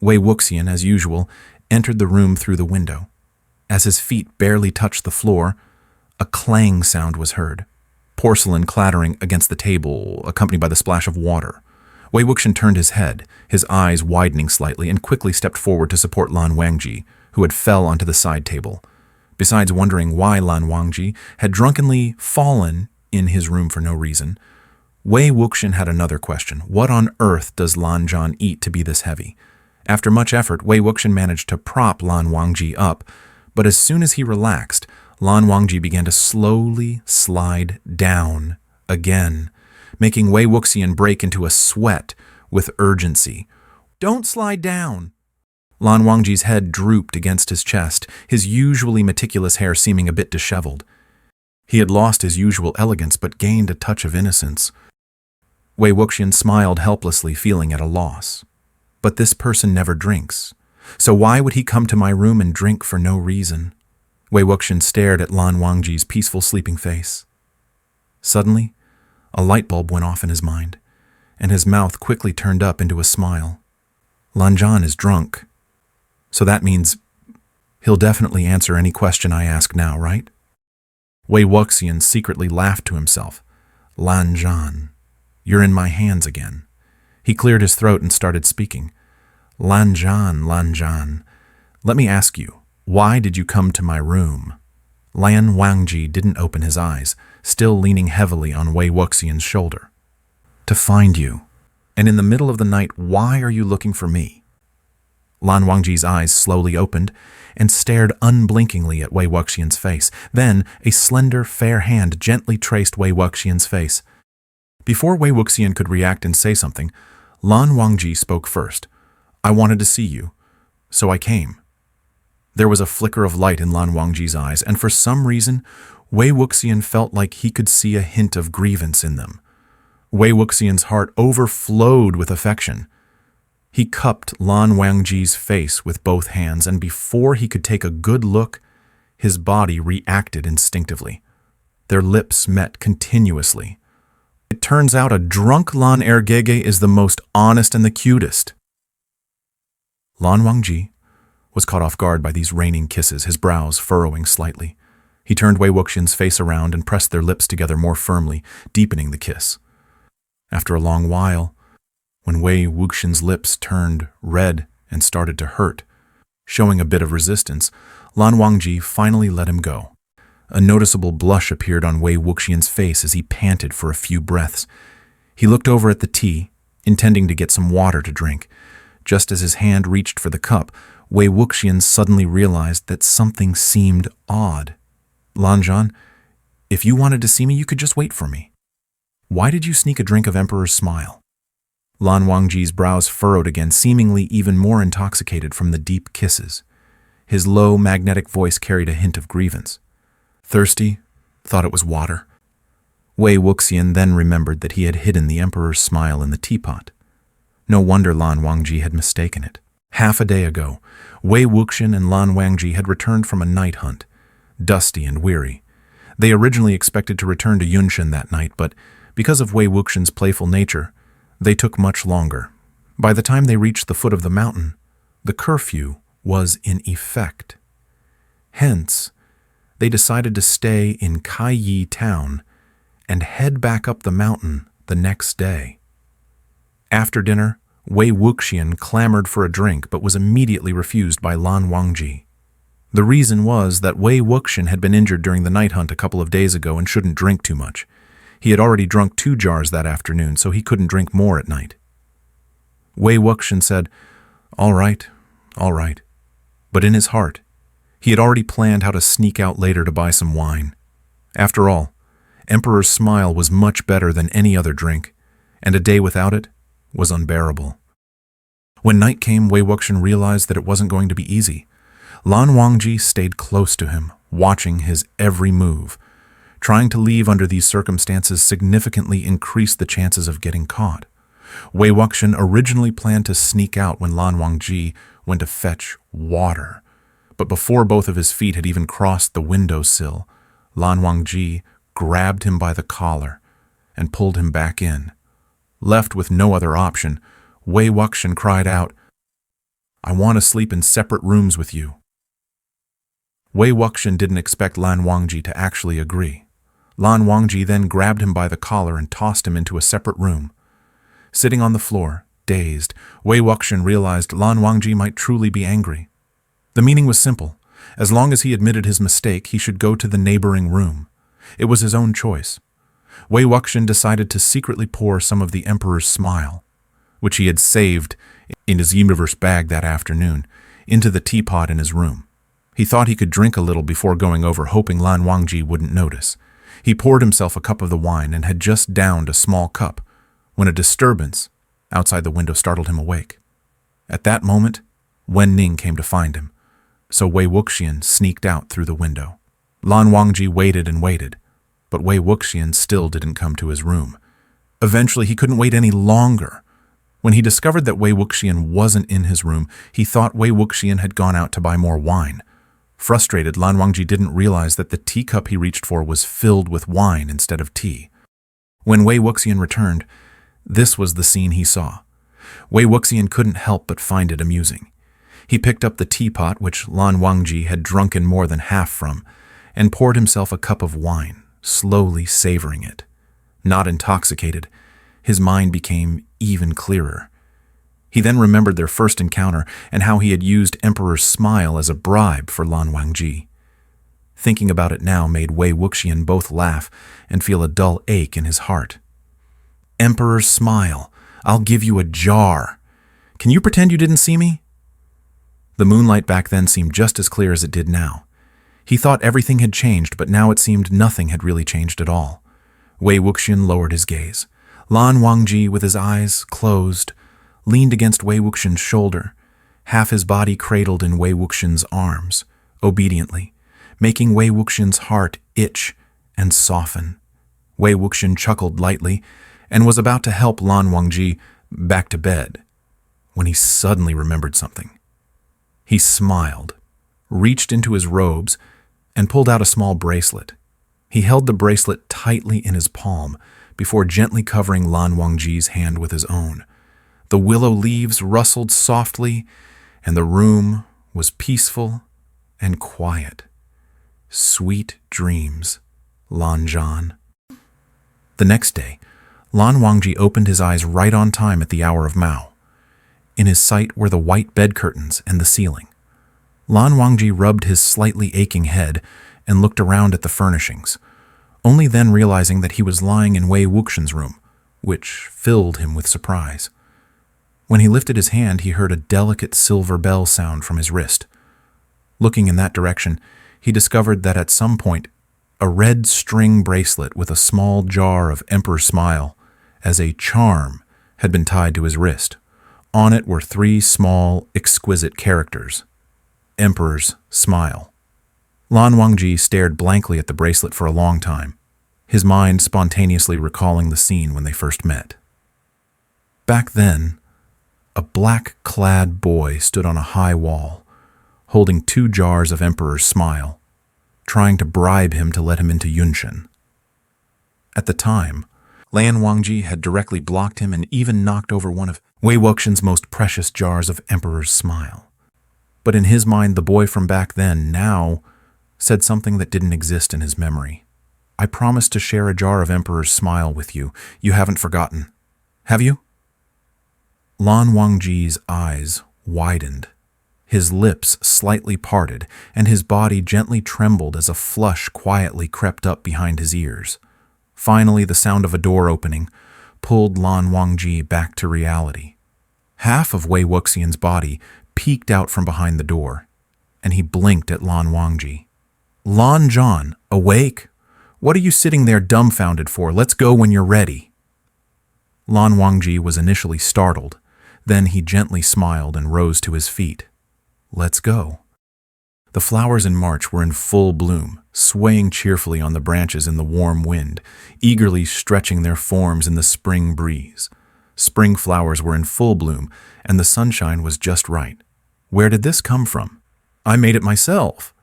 Wei Wuxian, as usual, entered the room through the window. As his feet barely touched the floor, a clang sound was heard, porcelain clattering against the table, accompanied by the splash of water. Wei Wuxian turned his head, his eyes widening slightly, and quickly stepped forward to support Lan Wangji, who had fell onto the side table. Besides wondering why Lan Wangji had drunkenly fallen in his room for no reason, Wei Wuxian had another question. What on earth does Lan Zhan eat to be this heavy? After much effort, Wei Wuxian managed to prop Lan Wangji up, but as soon as he relaxed, Lan Wangji began to slowly slide down again, making Wei Wuxian break into a sweat with urgency. "Don't slide down!" Lan Wangji's head drooped against his chest, his usually meticulous hair seeming a bit disheveled. He had lost his usual elegance but gained a touch of innocence. Wei Wuxian smiled helplessly, feeling at a loss. But this person never drinks, so why would he come to my room and drink for no reason? Wei Wuxian stared at Lan Wangji's peaceful sleeping face. Suddenly, a light bulb went off in his mind, and his mouth quickly turned up into a smile. Lan Zhan is drunk, so that means he'll definitely answer any question I ask now, right? Wei Wuxian secretly laughed to himself. Lan Zhan, you're in my hands again. He cleared his throat and started speaking. Lan Zhan, let me ask you, why did you come to my room? Lan Wangji didn't open his eyes, still leaning heavily on Wei Wuxian's shoulder. To find you. And in the middle of the night, why are you looking for me? Lan Wangji's eyes slowly opened and stared unblinkingly at Wei Wuxian's face. Then a slender, fair hand gently traced Wei Wuxian's face. Before Wei Wuxian could react and say something, Lan Wangji spoke first. I wanted to see you, so I came. There was a flicker of light in Lan Wangji's eyes, and for some reason, Wei Wuxian felt like he could see a hint of grievance in them. Wei Wuxian's heart overflowed with affection. He cupped Lan Wangji's face with both hands, and before he could take a good look, his body reacted instinctively. Their lips met continuously. It turns out a drunk Lan Ergege is the most honest and the cutest. Lan Wangji was caught off guard by these raining kisses, his brows furrowing slightly. He turned Wei Wuxian's face around and pressed their lips together more firmly, deepening the kiss. After a long while, when Wei Wuxian's lips turned red and started to hurt, showing a bit of resistance, Lan Wangji finally let him go. A noticeable blush appeared on Wei Wuxian's face as he panted for a few breaths. He looked over at the tea, intending to get some water to drink. Just as his hand reached for the cup, Wei Wuxian suddenly realized that something seemed odd. Lan Zhan, if you wanted to see me, you could just wait for me. Why did you sneak a drink of Emperor's Smile? Lan Wangji's brows furrowed again, seemingly even more intoxicated from the deep kisses. His low, magnetic voice carried a hint of grievance. Thirsty? Thought it was water. Wei Wuxian then remembered that he had hidden the Emperor's Smile in the teapot. No wonder Lan Wangji had mistaken it. Half a day ago, Wei Wuxian and Lan Wangji had returned from a night hunt, dusty and weary. They originally expected to return to Yunshan that night, but because of Wei Wuxian's playful nature, they took much longer. By the time they reached the foot of the mountain, the curfew was in effect. Hence, they decided to stay in Kaiyi town and head back up the mountain the next day. After dinner, Wei Wuxian clamored for a drink but was immediately refused by Lan Wangji. The reason was that Wei Wuxian had been injured during the night hunt a couple of days ago and shouldn't drink too much. He had already drunk 2 jars that afternoon, so he couldn't drink more at night. Wei Wuxian said, all right. But in his heart, he had already planned how to sneak out later to buy some wine. After all, Emperor's Smile was much better than any other drink, and a day without it was unbearable. When night came, Wei Wuxian realized that it wasn't going to be easy. Lan Wangji stayed close to him, watching his every move. Trying to leave under these circumstances significantly increased the chances of getting caught. Wei Wuxian originally planned to sneak out when Lan Wangji went to fetch water. But before both of his feet had even crossed the windowsill, Lan Wangji grabbed him by the collar and pulled him back in. Left with no other option, Wei Wuxian cried out, I want to sleep in separate rooms with you." Wei Wuxian didn't expect Lan Wangji to actually agree. Lan Wangji then grabbed him by the collar and tossed him into a separate room. Sitting on the floor, dazed, Wei Wuxian realized Lan Wangji might truly be angry. The meaning was simple. As long as he admitted his mistake, he should go to the neighboring room. It was his own choice. Wei Wuxian decided to secretly pour some of the Emperor's smile, which he had saved in his universe bag that afternoon, into the teapot in his room. He thought he could drink a little before going over, hoping Lan Wangji wouldn't notice. He poured himself a cup of the wine and had just downed a small cup when a disturbance outside the window startled him awake. At that moment, Wen Ning came to find him, so Wei Wuxian sneaked out through the window. Lan Wangji waited and waited, but Wei Wuxian still didn't come to his room. Eventually, he couldn't wait any longer. When he discovered that Wei Wuxian wasn't in his room, he thought Wei Wuxian had gone out to buy more wine. Frustrated, Lan Wangji didn't realize that the teacup he reached for was filled with wine instead of tea. When Wei Wuxian returned, this was the scene he saw. Wei Wuxian couldn't help but find it amusing. He picked up the teapot, which Lan Wangji had drunken more than half from, and poured himself a cup of wine, slowly savoring it. Not intoxicated, his mind became even clearer. He then remembered their first encounter and how he had used Emperor's smile as a bribe for Lan Wangji. Thinking about it now made Wei Wuxian both laugh and feel a dull ache in his heart. "Emperor's smile. I'll give you a jar. Can you pretend you didn't see me?" The moonlight back then seemed just as clear as it did now. He thought everything had changed, but now it seemed nothing had really changed at all. Wei Wuxian lowered his gaze. Lan Wangji, with his eyes closed, leaned against Wei Wuxian's shoulder, half his body cradled in Wei Wuxian's arms, obediently, making Wei Wuxian's heart itch and soften. Wei Wuxian chuckled lightly and was about to help Lan Wangji back to bed when he suddenly remembered something. He smiled, reached into his robes, and pulled out a small bracelet. He held the bracelet tightly in his palm before gently covering Lan Wangji's hand with his own. The willow leaves rustled softly, and the room was peaceful and quiet. Sweet dreams, Lan Zhan. The next day, Lan Wangji opened his eyes right on time at the hour of Mao. In his sight were the white bed curtains and the ceiling. Lan Wangji rubbed his slightly aching head and looked around at the furnishings, only then realizing that he was lying in Wei Wuxian's room, which filled him with surprise. When he lifted his hand, he heard a delicate silver bell sound from his wrist. Looking in that direction, he discovered that at some point, a red string bracelet with a small jar of Emperor's smile as a charm had been tied to his wrist. On it were 3 small, exquisite characters. Emperor's smile. Lan Wangji stared blankly at the bracelet for a long time, his mind spontaneously recalling the scene when they first met. Back then, a black-clad boy stood on a high wall, holding 2 jars of Emperor's smile, trying to bribe him to let him into Yunshan. At the time, Lan Wangji had directly blocked him and even knocked over one of Wei Wuxian's most precious jars of Emperor's smile. But in his mind, the boy from back then now said something that didn't exist in his memory. "I promised to share a jar of Emperor's smile with you. You haven't forgotten, have you?" Lan Wangji's eyes widened. His lips slightly parted, and his body gently trembled as a flush quietly crept up behind his ears. Finally, the sound of a door opening pulled Lan Wangji back to reality. Half of Wei Wuxian's body peeked out from behind the door, and he blinked at Lan Wangji. "Lan Zhan, awake? What are you sitting there dumbfounded for? Let's go when you're ready." Lan Wangji was initially startled. Then he gently smiled and rose to his feet. "Let's go." The flowers in March were in full bloom, swaying cheerfully on the branches in the warm wind, eagerly stretching their forms in the spring breeze. Spring flowers were in full bloom, and the sunshine was just right. Where did this come from? I made it myself.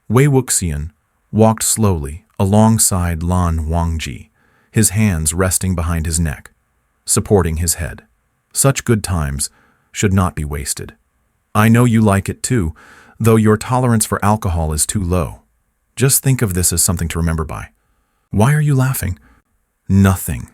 Wei Wuxian walked slowly alongside Lan Wangji, his hands resting behind his neck, supporting his head. Such good times should not be wasted. I know you like it too, though your tolerance for alcohol is too low. Just think of this as something to remember by. Why are you laughing? Nothing.